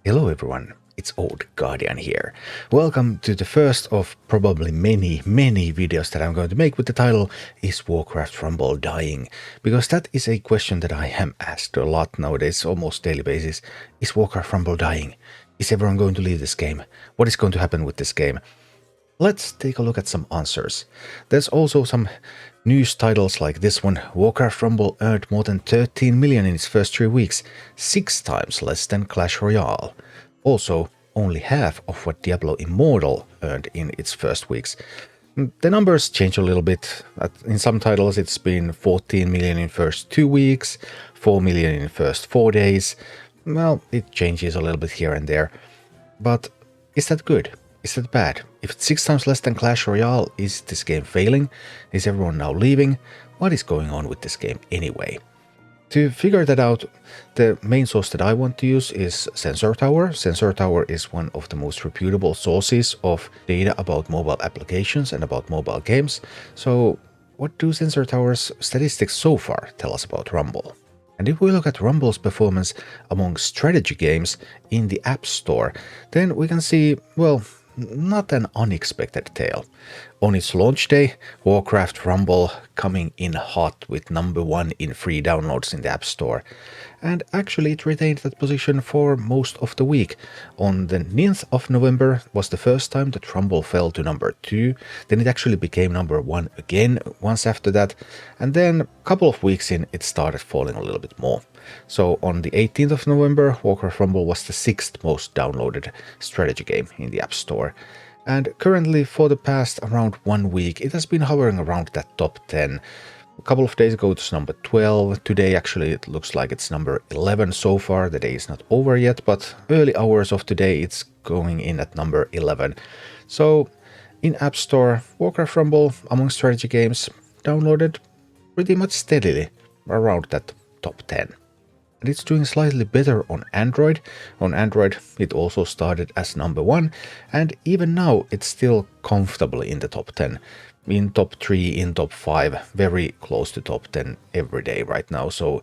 Hello everyone, it's Old Guardian here. Welcome to the first of probably many videos that I'm going to make with the title Is Warcraft Rumble dying? Because that is a question that I am asked a lot nowadays, almost daily basis. Is Warcraft Rumble dying? Is everyone going to leave this game? What is going to happen with this game? Let's take a look at some answers. There's also some news titles like this one. Warcraft Rumble earned more than 13 million in its first 3 weeks, 6 times less than Clash Royale. Also, only half of what Diablo Immortal earned in its first weeks. The numbers change a little bit. In some titles it's been 14 million in first 2 weeks, 4 million in first 4 days. Well, it changes a little bit here and there. But is that good? Is that bad? If it's 6 times less than Clash Royale, is this game failing? Is everyone now leaving? What is going on with this game anyway? To figure that out, the main source that I want to use is Sensor Tower. Sensor Tower is one of the most reputable sources of data about mobile applications and about mobile games. So what do Sensor Tower's statistics so far tell us about Rumble? And if we look at Rumble's performance among strategy games in the App Store, then we can see, well, not an unexpected tale. On its launch day, Warcraft Rumble coming in hot with #1 in free downloads in the App Store. And actually it retained that position for most of the week. On the 9th of November was the first time that Rumble fell to #2, then it actually became #1 again once after that, and then a couple of weeks in it started falling a little bit more. So on the 18th of November, Warcraft Rumble was the 6th most downloaded strategy game in the App Store. And currently for the past around 1 week, it has been hovering around that top 10. A couple of days ago it was #12, today actually it looks like it's #11 so far, the day is not over yet, but early hours of today it's going in at #11. So in App Store, Warcraft Rumble among strategy games downloaded pretty much steadily around that top 10. And it's doing slightly better on Android. On Android it also started as #1, and even now it's still comfortably in the top 10. In top 3, in top 5, very close to top 10 every day right now. So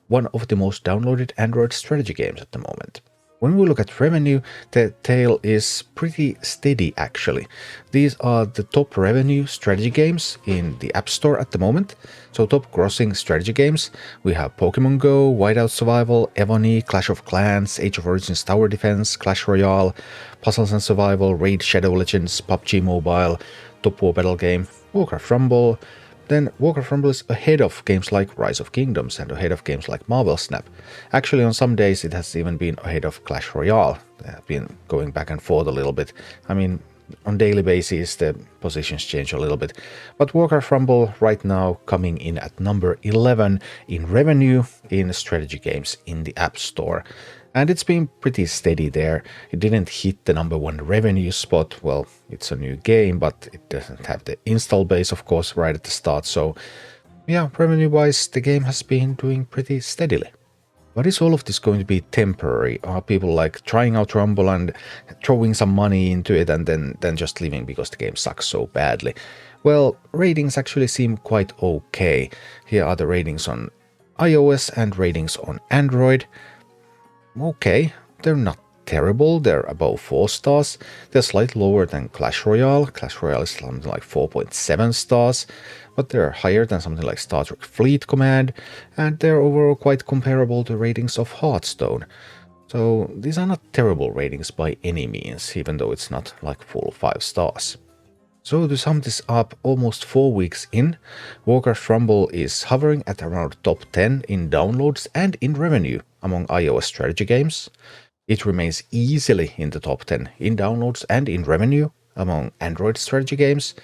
one of the most downloaded Android strategy games at the moment. When we look at revenue, the tale is pretty steady actually. These are the top revenue strategy games in the App Store at the moment. So top grossing strategy games, we have Pokemon Go, Whiteout Survival, Evony, Clash of Clans, Age of Origins Tower Defense, Clash Royale, Puzzles and Survival, Raid Shadow Legends, PUBG Mobile, Top War Battle Game, Warcraft Rumble. Then Warcraft Rumble is ahead of games like Rise of Kingdoms and ahead of games like Marvel Snap. Actually on some days it has even been ahead of Clash Royale. They have been going back and forth a little bit. I mean, on daily basis the positions change a little bit. But Warcraft Rumble right now coming in at #11 in revenue in strategy games in the App Store. And it's been pretty steady there. It didn't hit the #1 revenue spot. Well, it's a new game, but it doesn't have the install base, of course, right at the start. So yeah, revenue-wise, the game has been doing pretty steadily. But is all of this going to be temporary? Are people like trying out Rumble and throwing some money into it and then just leaving because the game sucks so badly? Well, ratings actually seem quite okay. Here are the ratings on iOS and ratings on Android. Okay, they're not terrible, they're above 4 stars. They're slightly lower than Clash Royale. Clash Royale is something like 4.7 stars, but they're higher than something like Star Trek Fleet Command, and they're overall quite comparable to ratings of Hearthstone. So these are not terrible ratings by any means, even though it's not like full 5 stars. So to sum this up, almost 4 weeks in, Warcraft Rumble is hovering at around top 10 in downloads and in revenue among iOS strategy games. It remains easily in the top 10 in downloads and in revenue among Android strategy games.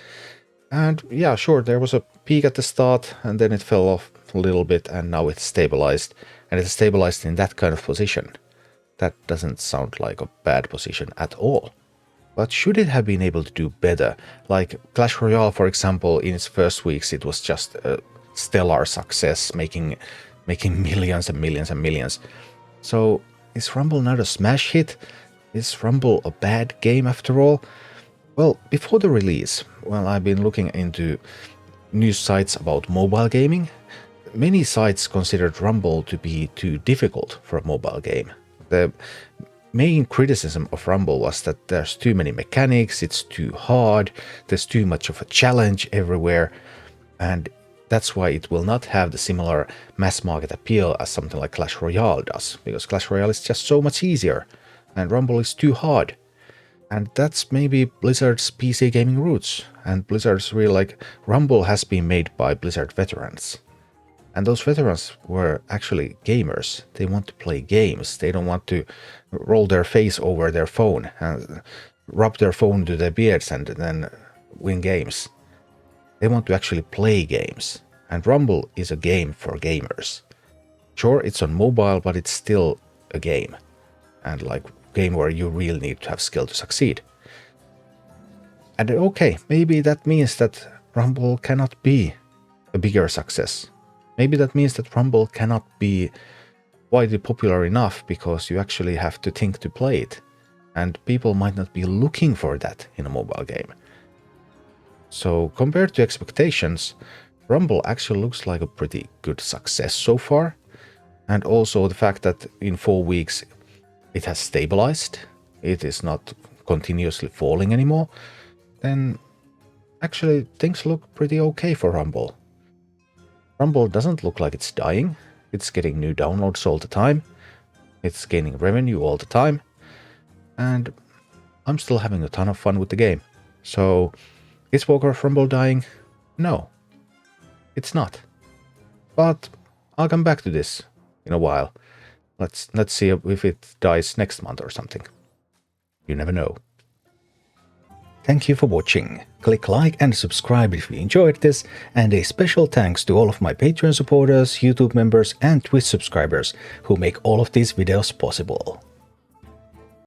And yeah, sure, there was a peak at the start and then it fell off a little bit and now it's stabilized. And it's stabilized in that kind of position. That doesn't sound like a bad position at all. But should it have been able to do better? Like Clash Royale, for example, in its first weeks it was just a stellar success, making millions and millions and millions. So is Rumble not a smash hit? Is Rumble a bad game after all? Well, before the release, well, I've been looking into news sites about mobile gaming. Many sites considered Rumble to be too difficult for a mobile game. The main criticism of Rumble was that there's too many mechanics, it's too hard, there's too much of a challenge everywhere, and that's why it will not have the similar mass market appeal as something like Clash Royale does, because Clash Royale is just so much easier, and Rumble is too hard. And that's maybe Blizzard's PC gaming roots, and Blizzard's real, like, Rumble has been made by Blizzard veterans. And those veterans were actually gamers. They want to play games. They don't want to roll their face over their phone and rub their phone to their beards and then win games. They want to actually play games. And Rumble is a game for gamers. Sure, it's on mobile, but it's still a game. And like a game where you really need to have skill to succeed. And okay, maybe that means that Rumble cannot be a bigger success. Maybe that means that Rumble cannot be widely popular enough because you actually have to think to play it. And people might not be looking for that in a mobile game. So compared to expectations, Rumble actually looks like a pretty good success so far. And also the fact that in 4 weeks it has stabilized, it is not continuously falling anymore, then actually things look pretty okay for Rumble. Rumble doesn't look like it's dying. It's getting new downloads all the time. It's gaining revenue all the time. And I'm still having a ton of fun with the game. So, is Warcraft Rumble dying? No. It's not. But I'll come back to this in a while. Let's see if it dies next month or something. You never know. Thank you for watching. Click like and subscribe if you enjoyed this, and a special thanks to all of my Patreon supporters, YouTube members and Twitch subscribers who make all of these videos possible.